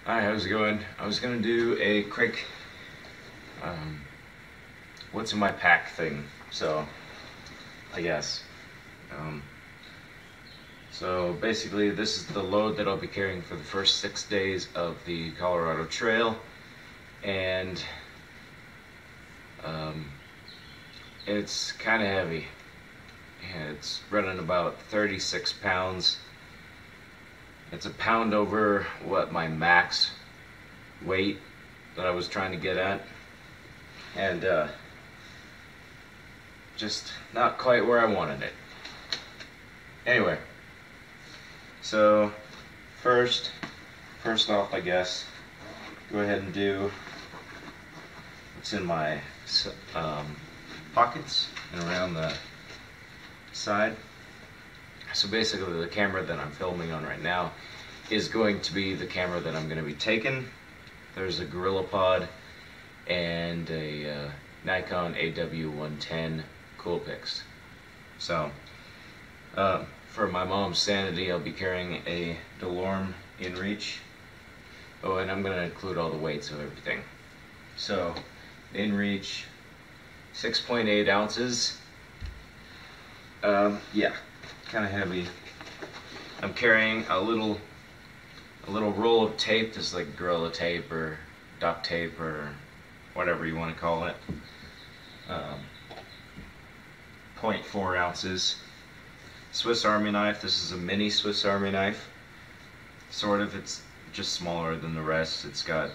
Hi, how's it going? I was gonna do a quick what's in my pack thing. So I guess. Um, so basically, this is the load that I'll be carrying for the first 6 days of the Colorado Trail, and it's kind of heavy. Yeah, it's running about 36 pounds. It's a pound over what my max weight that I was trying to get at, and just not quite where I wanted it. Anyway, so first off, I guess, go ahead and do what's in my pockets and around the side. So basically, the camera that I'm filming on right now is going to be the camera that I'm going to be taking. There's a GorillaPod and a Nikon AW110 Coolpix. So for my mom's sanity, I'll be carrying a DeLorme InReach. Oh, and I'm going to include all the weights of everything. So InReach, 6.8 ounces. Yeah, kind of heavy. I'm carrying a little roll of tape, just like Gorilla Tape or duct tape or whatever you want to call it. 0.4 ounces. Swiss Army knife. This is a mini Swiss Army knife. Sort of. It's just smaller than the rest. It's got,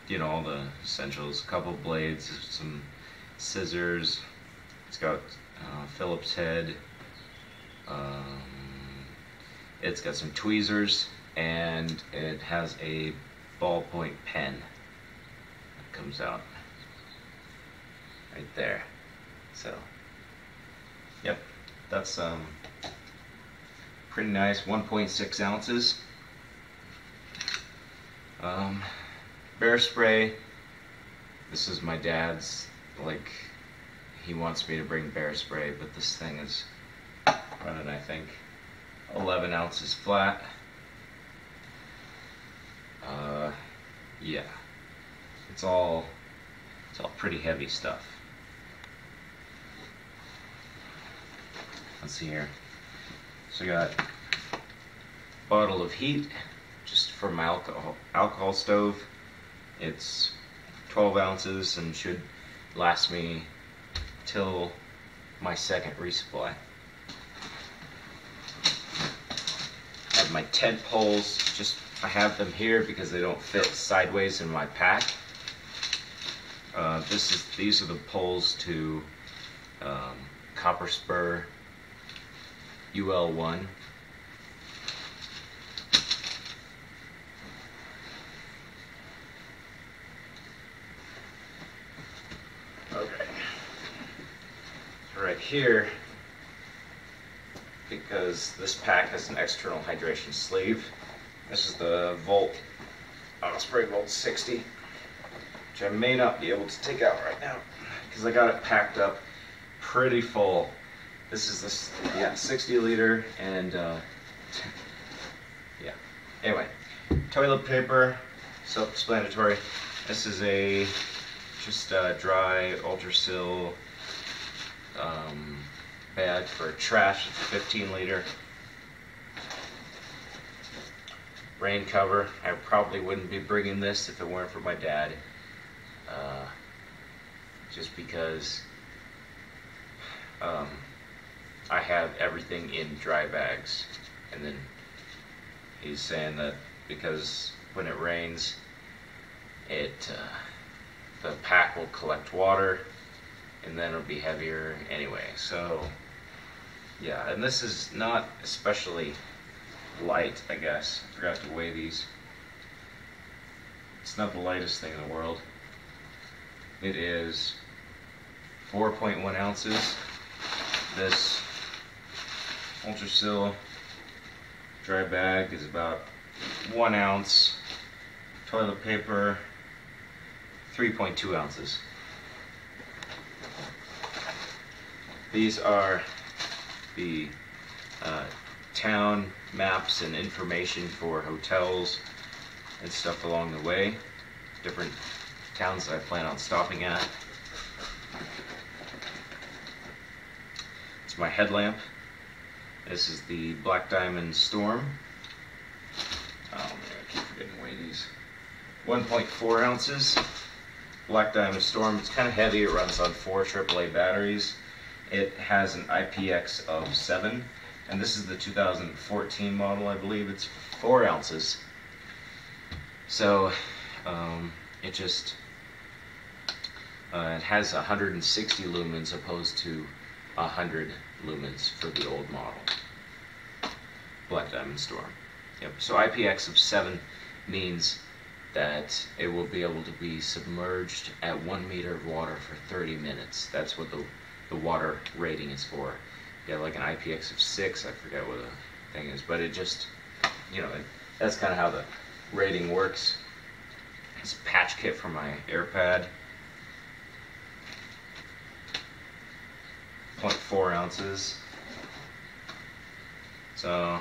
you know, all the essentials. A couple blades, some scissors. It's got Phillips head. It's got some tweezers, and it has a ballpoint pen that comes out right there. So, yep, that's pretty nice. 1.6 ounces. Bear spray. This is my dad's. Like, he wants me to bring bear spray, but this thing is running, I think, 11 ounces flat. Yeah, it's all pretty heavy stuff. Let's see here. So I got a bottle of heat, just for my alcohol stove. It's 12 ounces and should last me till my second resupply. I have my tent poles. I have them here because they don't fit sideways in my pack. These are the poles to Copper Spur UL1. Okay. Right here, because this pack has an external hydration sleeve. This is the Osprey Volt 60, which I may not be able to take out right now because I got it packed up pretty full. This is 60 liter, and yeah. Anyway, toilet paper, self-explanatory. This is just a dry Ultrasil bag for trash. It's 15 liter. Rain cover. I probably wouldn't be bringing this if it weren't for my dad. Just because I have everything in dry bags, and then he's saying that because when it rains, the pack will collect water, and then it'll be heavier anyway. So yeah, and this is not especially light, I guess. I forgot to weigh these. It's not the lightest thing in the world. It is 4.1 ounces. This Ultrasil dry bag is about 1 ounce. Toilet paper, 3.2 ounces. These are the town maps and information for hotels and stuff along the way. Different towns that I plan on stopping at. It's my headlamp. This is the Black Diamond Storm. Oh man, I keep forgetting to weigh these. 1.4 ounces. Black Diamond Storm. It's kind of heavy. It runs on 4 AAA batteries. It has an IPX of 7, and this is the 2014 model, I believe. It's 4 ounces. So it just it has 160 lumens opposed to 100 lumens for the old model. Black Diamond Storm. Yep. So IPX of 7 means that it will be able to be submerged at 1 meter of water for 30 minutes. That's what the water rating is for. Yeah, like an IPX of 6, I forget what the thing is, but it just, you know, that's kind of how the rating works. It's a patch kit for my air pad. 0.4 ounces. So,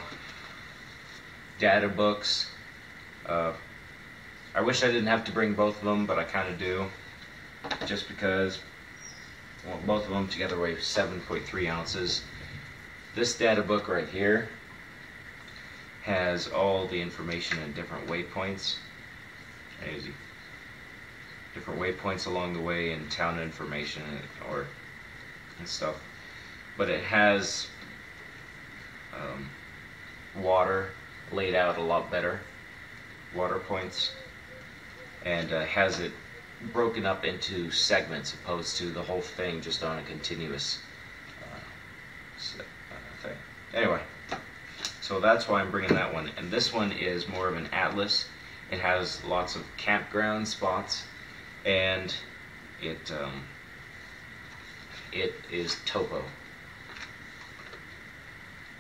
data books. I wish I didn't have to bring both of them, but I kind of do. Just because, well, both of them together weigh 7.3 ounces. This data book right here has all the information in different waypoints. Easy. Different waypoints along the way and town information and stuff. But it has water laid out a lot better, water points, and has it broken up into segments opposed to the whole thing just on a continuous thing. Anyway, so that's why I'm bringing that one. And this one is more of an atlas. It has lots of campground spots, and it is topo.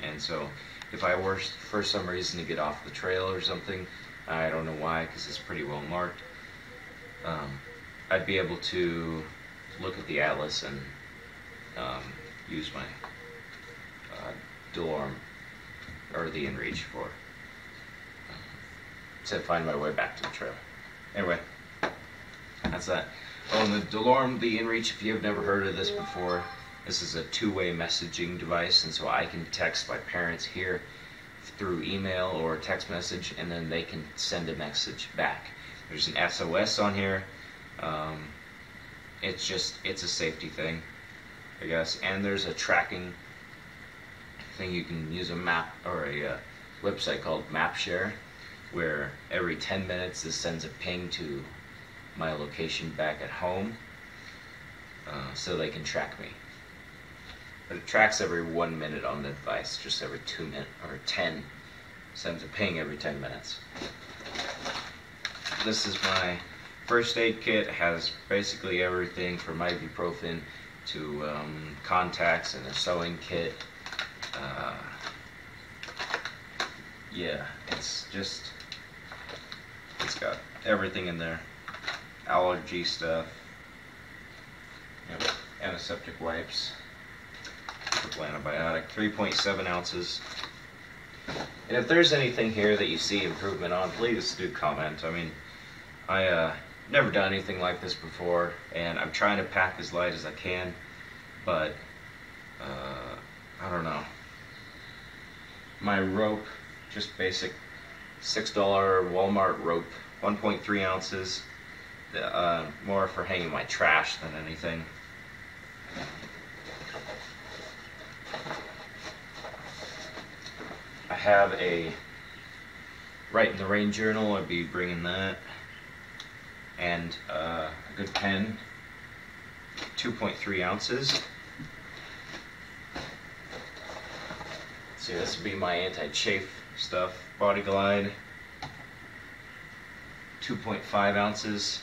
And so if I were for some reason to get off the trail or something, I don't know why, because it's pretty well marked, I'd be able to look at the atlas and use my DeLorme or the InReach for to find my way back to the trail. Anyway, that's that. Oh, and the DeLorme, the InReach, if you've never heard of this before, this is a two-way messaging device, and so I can text my parents here through email or text message, and then they can send a message back. There's an SOS on here. It's a safety thing, I guess. And there's a tracking thing. You can use a map or a website called MapShare, where every 10 minutes this sends a ping to my location back at home, so they can track me. But it tracks every 1 minute on the device, just every 2 minutes, or 10, sends a ping every 10 minutes. This is my first aid kit. It has basically everything from ibuprofen to contacts and a sewing kit. Yeah, it's got everything in there. Allergy stuff, antiseptic wipes, triple antibiotic, 3.7 ounces. And if there's anything here that you see improvement on, please do comment. I mean, I never done anything like this before, and I'm trying to pack as light as I can, but I don't know. My rope, just basic $6 Walmart rope, 1.3 ounces. More for hanging my trash than anything. I have a Write in the Rain journal. I'd be bringing that, and a good pen, 2.3 ounces. See, this would be my anti-chafe stuff. Body Glide, 2.5 ounces.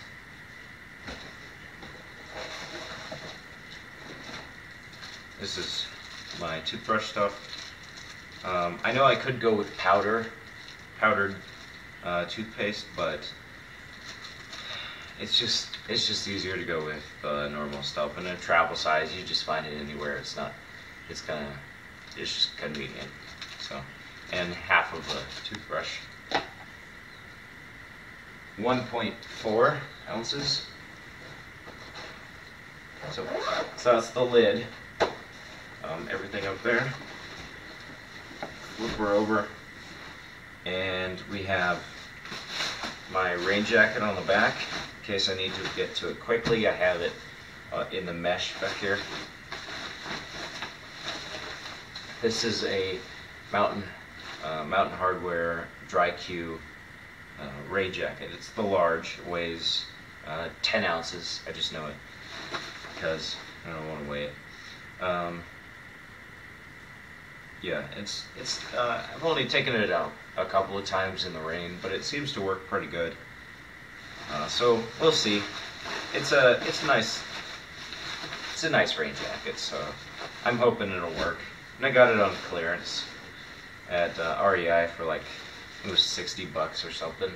This is my toothbrush stuff. I know I could go with powdered toothpaste, but it's just easier to go with normal stuff. And a travel size, you just find it anywhere. It's just convenient. So, and half of a toothbrush. 1.4 ounces. So that's the lid. Everything up there. Flip her over, and we have my rain jacket on the back in case I need to get to it quickly. I have it in the mesh back here. This is a Mountain Hardwear Dry Q rain jacket. It's the large. It weighs 10 ounces. I just know it because I don't want to weigh it. Yeah, I've only taken it out a couple of times in the rain, but it seems to work pretty good. So we'll see. It's a nice rain jacket, so I'm hoping it'll work. And I got it on clearance at REI for like, it was $60 or something.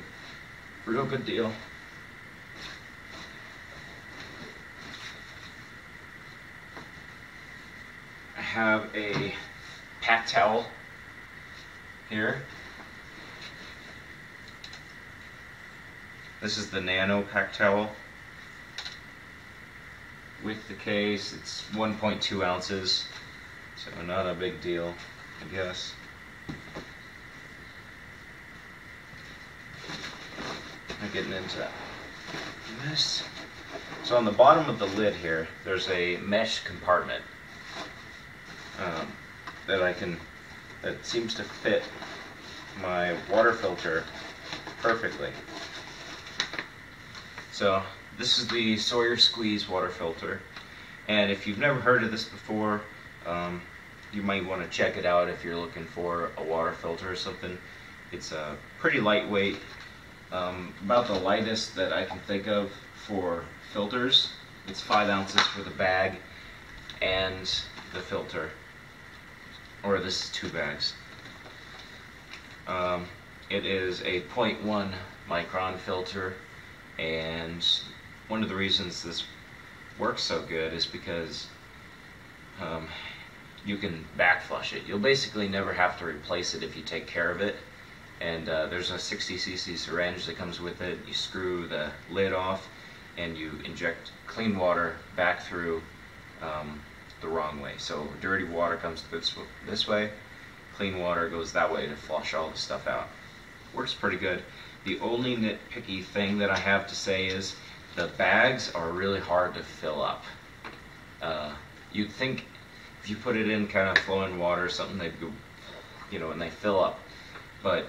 Real good deal. I have a pack towel here. This is the Nano pack towel. With the case, it's 1.2 ounces, so not a big deal, I guess. I'm getting into this. So on the bottom of the lid here, there's a mesh compartment that seems to fit my water filter perfectly. So this is the Sawyer Squeeze water filter, and if you've never heard of this before, you might want to check it out if you're looking for a water filter or something. It's pretty lightweight, about the lightest that I can think of for filters. It's 5 ounces for the bag and the filter, or this is 2 bags. It is a 0.1 micron filter, and one of the reasons this works so good is because you can back flush it. You'll basically never have to replace it if you take care of it. And there's a 60cc syringe that comes with it. You screw the lid off and you inject clean water back through the wrong way. So dirty water comes this way, clean water goes that way to flush all the stuff out. Works pretty good. The only nitpicky thing that I have to say is the bags are really hard to fill up. You'd think if you put it in kind of flowing water or something, they'd go, and they fill up, but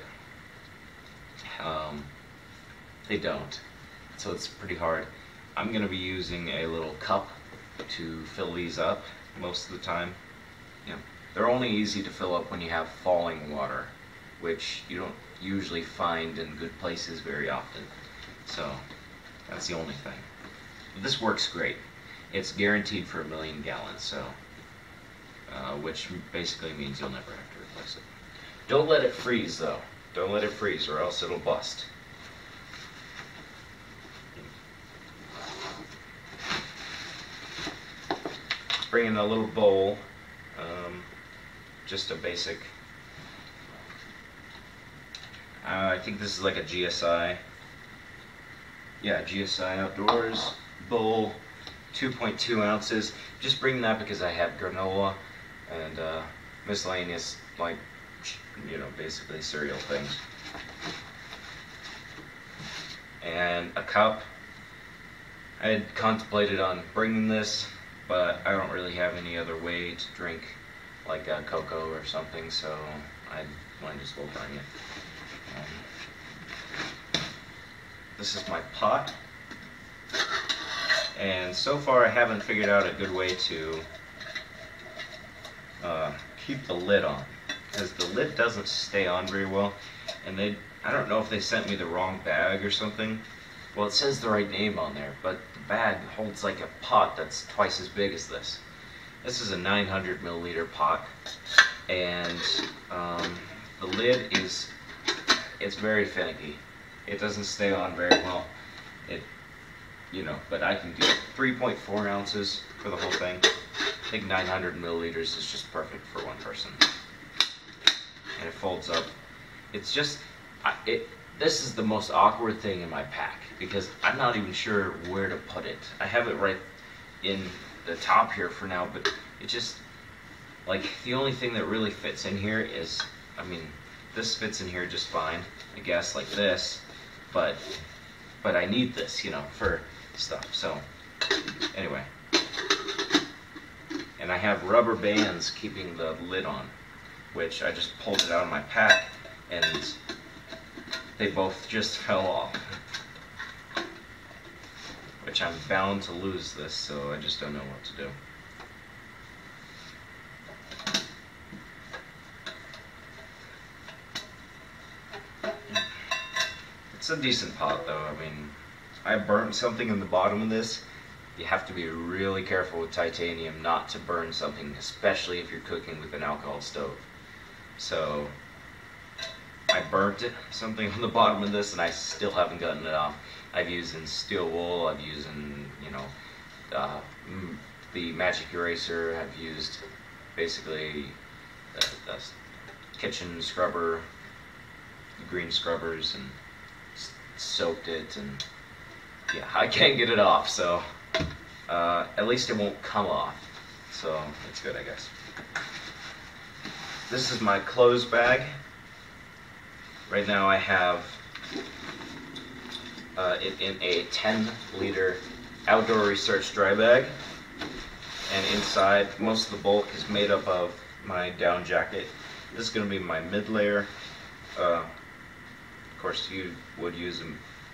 they don't. So it's pretty hard. I'm going to be using a little cup to fill these up most of the time. They're only easy to fill up when you have falling water, which you don't usually find in good places very often. So that's the only thing. But this works great. It's guaranteed for 1 million gallons, so which basically means you'll never have to replace it. Don't let it freeze though. Don't let it freeze or else it'll bust. Bring in a little bowl, just a basic, I think this is like a GSI. Yeah, GSI Outdoors bowl, 2.2 ounces. Just bring that because I have granola and miscellaneous, like, basically cereal things. And a cup. I had contemplated on bringing this, but I don't really have any other way to drink, like cocoa or something, so I might as well bring it. This is my pot, and so far I haven't figured out a good way to keep the lid on, because the lid doesn't stay on very well, and I don't know if they sent me the wrong bag or something. Well, it says the right name on there, but the bag holds like a pot that's twice as big as this. This is a 900 milliliter pot, and the lid it's very finicky. It doesn't stay on very well. But I can do 3.4 ounces for the whole thing. I think 900 milliliters is just perfect for one person. And it folds up. It's just, this is the most awkward thing in my pack because I'm not even sure where to put it. I have it right in the top here for now, but it just, like, the only thing that really fits in here is, I mean, this fits in here just fine, I guess, like this, but I need this, you know, for stuff. So anyway, and I have rubber bands keeping the lid on, which I just pulled it out of my pack and they both just fell off, which I'm bound to lose this, so I just don't know what to do. It's a decent pot though. I mean, I burnt something in the bottom of this. You have to be really careful with titanium not to burn something, especially if you're cooking with an alcohol stove. So I burnt something on the bottom of this and I still haven't gotten it off. I've used in steel wool, I've used in, you know, the magic eraser, I've used basically the kitchen scrubber, green scrubbers, and soaked it, and yeah, I can't get it off, so at least it won't come off, so that's good, I guess. This is my clothes bag. Right now I have it in a 10-liter outdoor research dry bag, and inside most of the bulk is made up of my down jacket. This is going to be my mid layer. Of course you would use a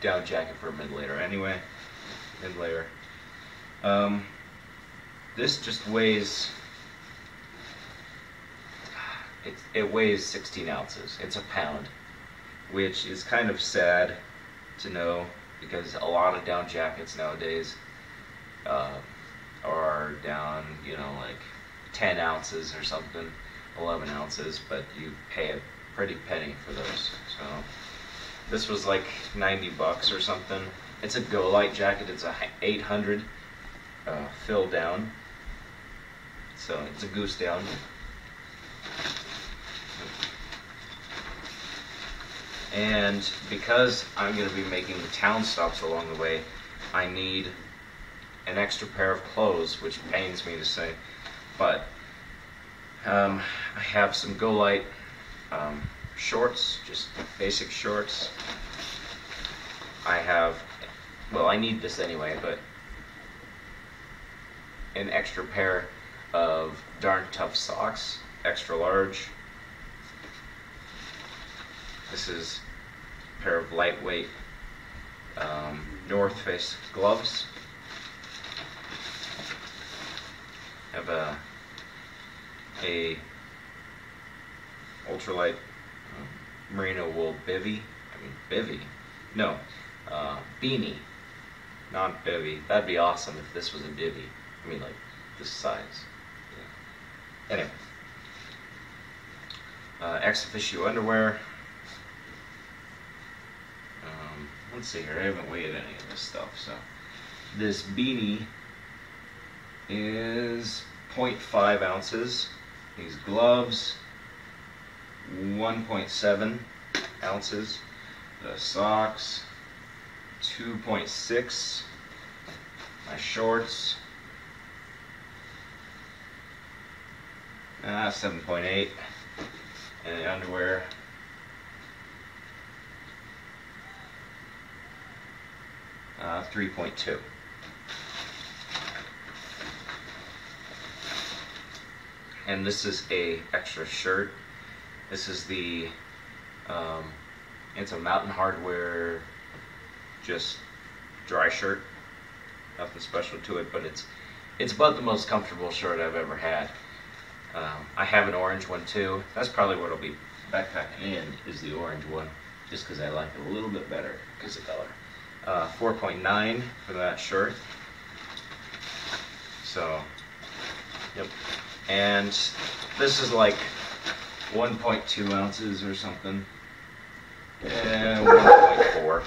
down jacket for a mid layer anyway. Mid layer. This just weighs, it weighs 16 ounces. It's a pound, which is kind of sad to know because a lot of down jackets nowadays are down, you know, like 10 ounces or something, 11 ounces, but you pay a pretty penny for those. So this was like 90 bucks or something. It's a Go Light jacket. It's a 800 fill down, so it's a goose down. And because I'm going to be making town stops along the way, I need an extra pair of clothes, which pains me to say, but I have some Go Light shorts, just basic shorts. I have, well, I need this anyway, but an extra pair of Darn Tough socks, extra large. This is a pair of lightweight North Face gloves. I have a ultralight merino wool beanie, not bivvy. That'd be awesome if this was a bivvy. I mean, like this size. Yeah. Anyway, ex officio underwear. Let's see here. I haven't weighed any of this stuff, so this beanie is 0.5 ounces. These gloves, 1.7 ounces. The socks, 2.6. My shorts, 7.8. And the underwear, 3.2. And this is a extra shirt. This is the it's a Mountain Hardwear, just dry shirt. Nothing special to it, but it's about the most comfortable shirt I've ever had. I have an orange one too. That's probably what I'll be backpacking in, is the orange one, just because I like it a little bit better because of color. 4.9 for that shirt. So, yep. And this is like 1.2 ounces or something. And 1.4.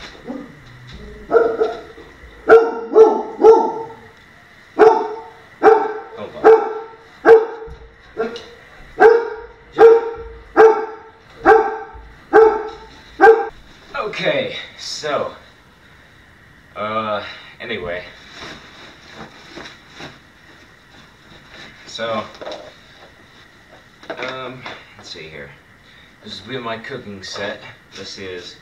Hold on. Okay, so, anyway, so, let's see here. This will be my cooking set. This is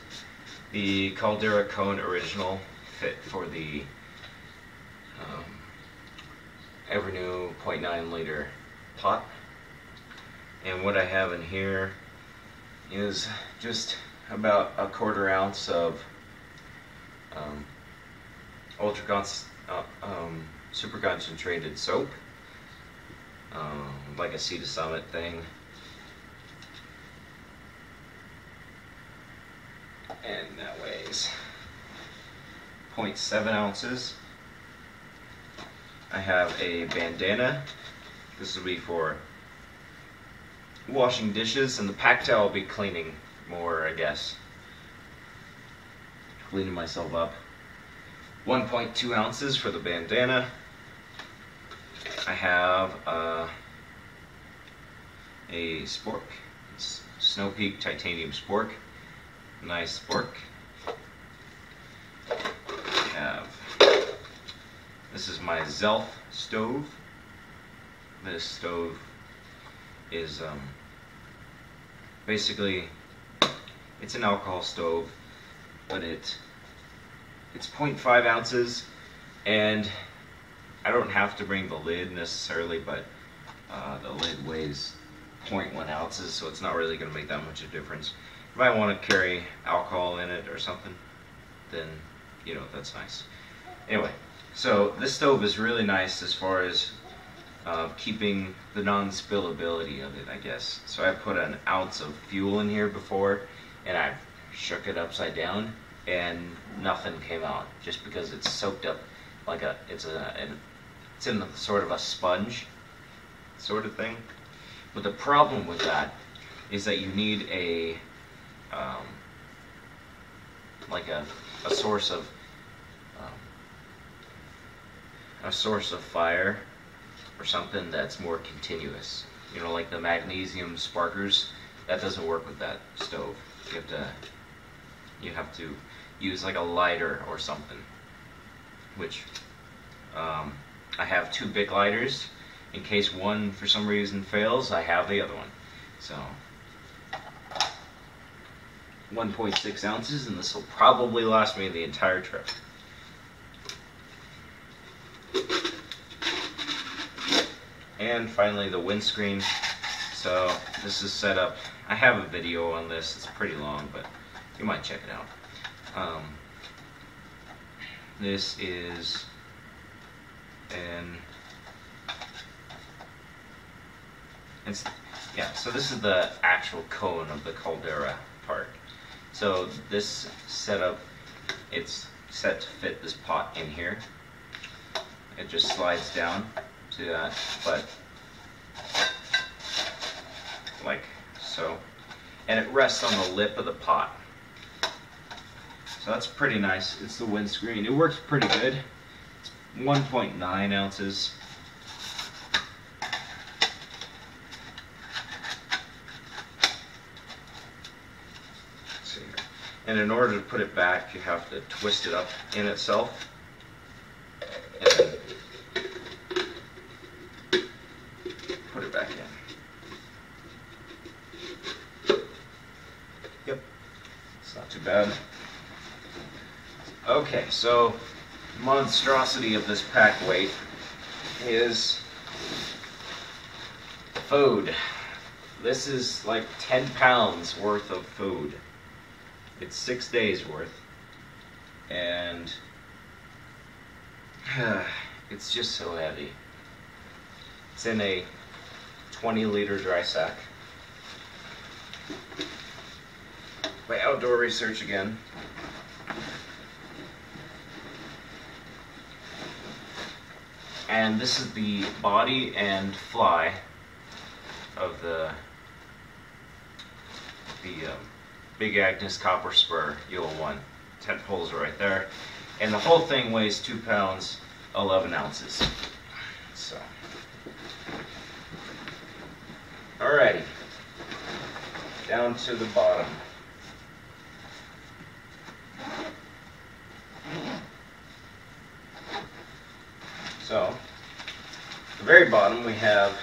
the Caldera Cone Original fit for the Evernew 0.9 liter pot. And what I have in here is just about a 1/4 ounce of super concentrated soap, like a Sea to Summit thing. And that weighs 0.7 ounces. I have a bandana. This will be for washing dishes, and the pack towel will be cleaning more, I guess. Cleaning myself up. 1.2 ounces for the bandana. I have a spork. It's Snow Peak titanium spork. Nice spork. This is my Zelf stove. This stove is basically, it's an alcohol stove, but it's 0.5 ounces, and I don't have to bring the lid necessarily, but the lid weighs 0.1 ounces, so it's not really going to make that much of a difference. If I want to carry alcohol in it or something, then, you know, that's nice. Anyway, so this stove is really nice as far as keeping the non-spillability of it, I guess. So I put an ounce of fuel in here before, and I shook it upside down, and nothing came out, just because it's soaked up like it's in sort of a sponge sort of thing. But the problem with that is that you need a source of fire or something that's more continuous. You know, like the magnesium sparkers. That doesn't work with that stove. You have to use like a lighter or something. Which I have 2 big lighters. In case one for some reason fails, I have the other one. So 1.6 ounces, and this will probably last me the entire trip. And finally, the windscreen. So this is set up. I have a video on this. It's pretty long, but you might check it out. This is so this is the actual cone of the Caldera part. So this setup, it's set to fit this pot in here. It just slides down to that, but like so, and it rests on the lip of the pot. So that's pretty nice. It's the windscreen. It works pretty good. It's 1.9 ounces. And in order to put it back, you have to twist it up in itself. And then put it back in. Yep, it's not too bad. Okay, so the monstrosity of this pack weight is food. This is like 10 pounds worth of food. It's 6 days worth, and it's just so heavy. It's in a 20-liter dry sack. My outdoor research again. And this is the body and fly of the Big Agnes Copper Spur Yule 1. 10 poles right there. And the whole thing weighs 2 pounds, 11 ounces. So, alrighty. Down to the bottom. very bottom we have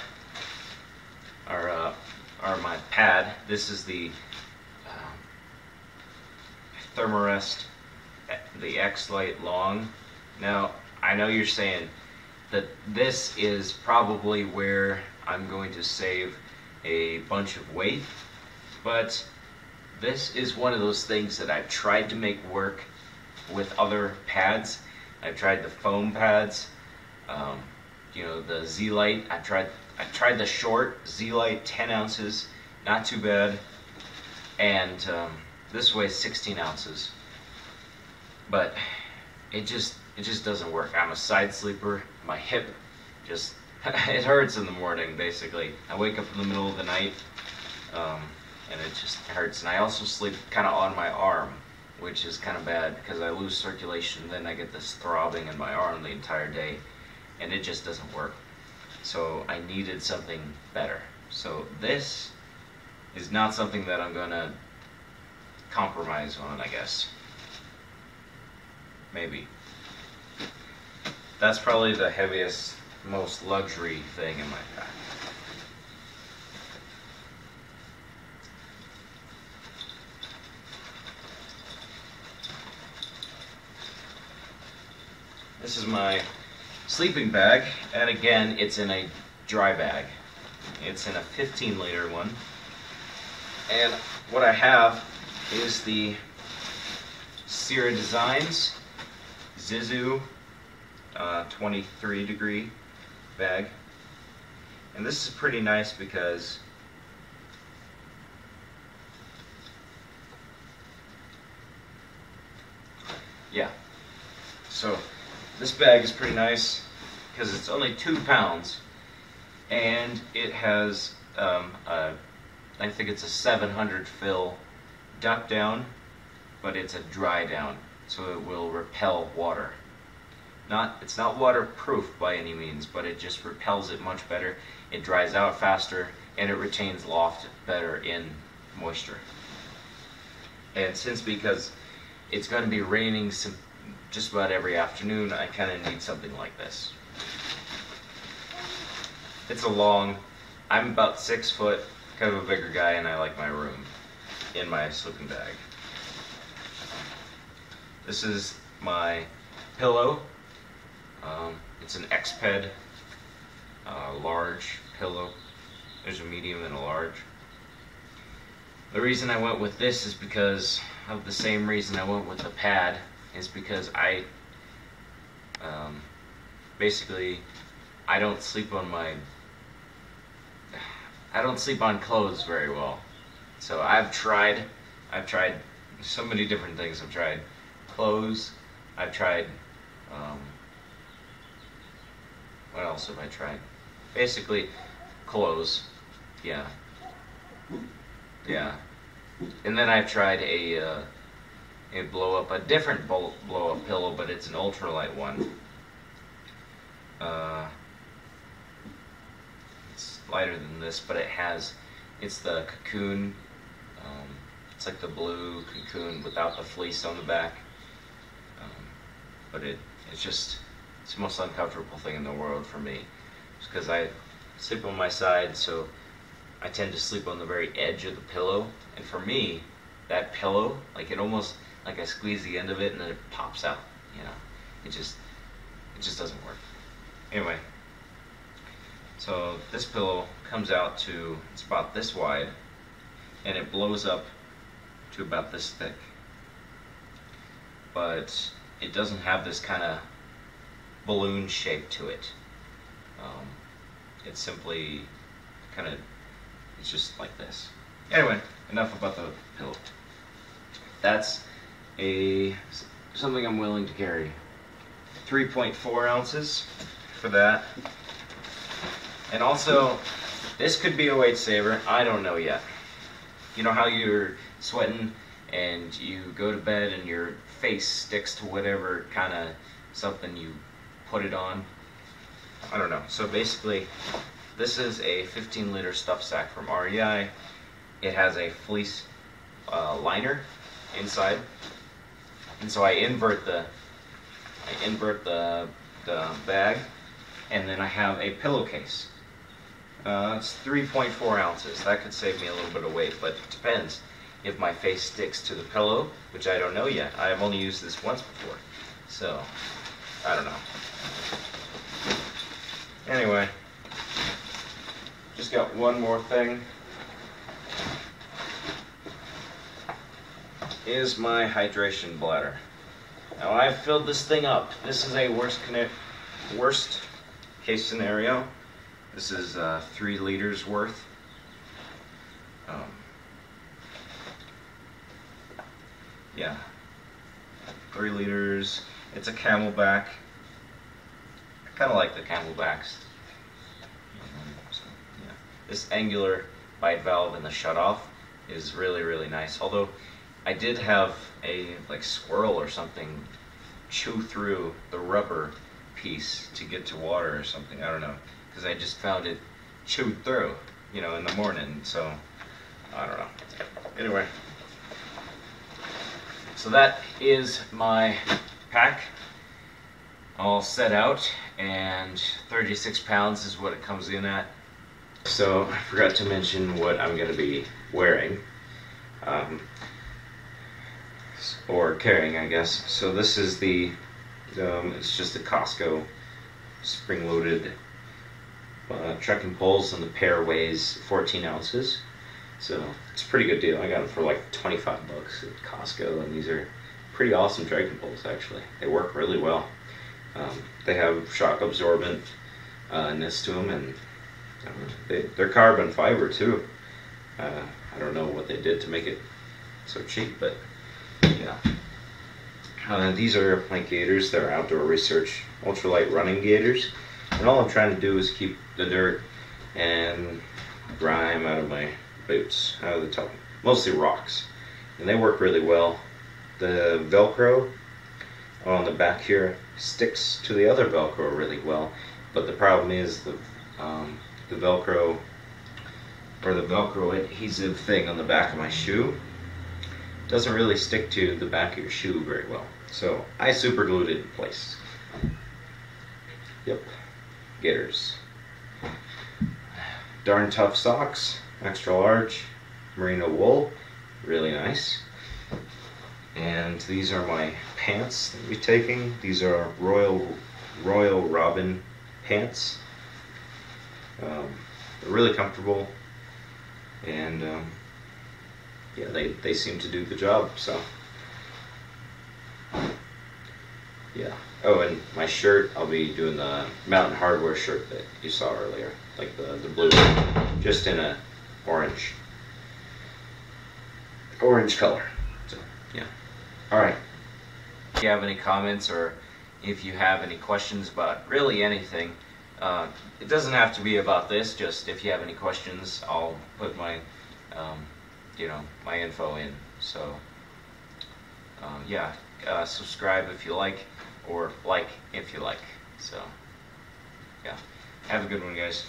my pad. This is the Thermarest, the X-Lite Long. Now, I know you're saying that this is probably where I'm going to save a bunch of weight, but this is one of those things that I've tried to make work with other pads. I've tried the foam pads, you know, the Z-Lite. I tried the short Z-Lite, 10 ounces, not too bad, and this weighs 16 ounces, but it just doesn't work. I'm a side sleeper. My hip just it hurts in the morning. Basically, I wake up in the middle of the night, and it just hurts. And I also sleep kind of on my arm, which is kind of bad because I lose circulation. Then I get this throbbing in my arm the entire day, and it just doesn't work. So I needed something better. So this is not something that I'm gonna compromise on, I guess. Maybe. That's probably the heaviest, most luxury thing in my pack. This is my sleeping bag, and again, it's in a dry bag. It's in a 15-liter one. And what I have is the Sierra Designs Zizu 23-degree bag. And this is pretty nice because yeah, so this bag is pretty nice because it's only 2 pounds, and it has I think it's a 700 fill duck down, but it's a dry down, so it will repel water. It's not waterproof by any means, but it just repels it much better. It dries out faster, and it retains loft better in moisture. And because it's going to be raining just about every afternoon, I kind of need something like this. It's I'm about 6 foot, kind of a bigger guy, and I like my room in my sleeping bag. This is my pillow. It's an X-Ped large pillow. There's a medium and a large. The reason I went with this is because of the same reason I went with the pad, is because basically I don't sleep on clothes very well. So I've tried so many different things. I've tried clothes, I've tried what else have I tried? Basically clothes, yeah. And then I've tried a different blow up pillow, but it's an ultralight one. It's lighter than this, but it's the cocoon. It's like the blue cocoon without the fleece on the back. But it's the most uncomfortable thing in the world for me. It's because I sleep on my side, so I tend to sleep on the very edge of the pillow. And for me, that pillow, it almost, I squeeze the end of it and then it pops out, you know. It just doesn't work. Anyway, so this pillow comes out to, it's about this wide, and it blows up to about this thick. But it doesn't have this kind of balloon shape to it. It's simply it's just like this. Anyway, enough about the pillow. That's something I'm willing to carry. 3.4 ounces for that. And also, this could be a weight saver. I don't know yet. You know how you're sweating and you go to bed and your face sticks to whatever kind of something you put it on? I don't know. So basically, this is a 15-liter stuff sack from REI. It has a fleece liner inside, and so I invert the bag, And then I have a pillowcase. It's 3.4 ounces. That could save me a little bit of weight, but it depends if my face sticks to the pillow, which I don't know yet. I have only used this once before, so I don't know. Anyway, just got one more thing. Is my hydration bladder. Now I've filled this thing up. This is a worst case scenario. This is 3 liters worth. Yeah, 3 liters. It's a Camelback. I kind of like the Camelbacks. So, yeah. This angular bite valve in the shutoff is really, really nice. Although I did have a squirrel or something chew through the rubber piece to get to water or something. I don't know, because I just found it chewed through, in the morning. So I don't know. Anyway, so that is my pack all set out, and 36 pounds is what it comes in at. So I forgot to mention what I'm going to be wearing. Or carrying, I guess. So this is the, it's just a Costco spring-loaded trekking poles, and the pair weighs 14 ounces. So it's a pretty good deal. I got them for like 25 bucks at Costco, and these are pretty awesome trekking poles actually. They work really well. They have shock absorbent ness to them, and they're carbon fiber too. I don't know what they did to make it so cheap, but yeah. These are my gaiters. They're Outdoor Research ultralight running gaiters, and all I'm trying to do is keep the dirt and grime out of my boots, out of the top, mostly rocks, and they work really well. The Velcro on the back here sticks to the other Velcro really well, but the problem is the Velcro, or the Velcro adhesive thing on the back of my shoe, doesn't really stick to the back of your shoe very well. So I super glued it in place. Yep, gaiters. Darn tough socks, extra large, merino wool, really nice. And these are my pants that we're taking. These are Royal Robin pants. They're really comfortable, and yeah, they seem to do the job. So yeah. Oh, and my shirt, I'll be doing the Mountain Hardwear shirt that you saw earlier, like the blue, just in a orange color. So yeah. All right. If you have any comments, or if you have any questions about really anything, it doesn't have to be about this. Just if you have any questions, I'll put my my info in. So yeah, subscribe if you like, or like if you like. So yeah, have a good one, guys.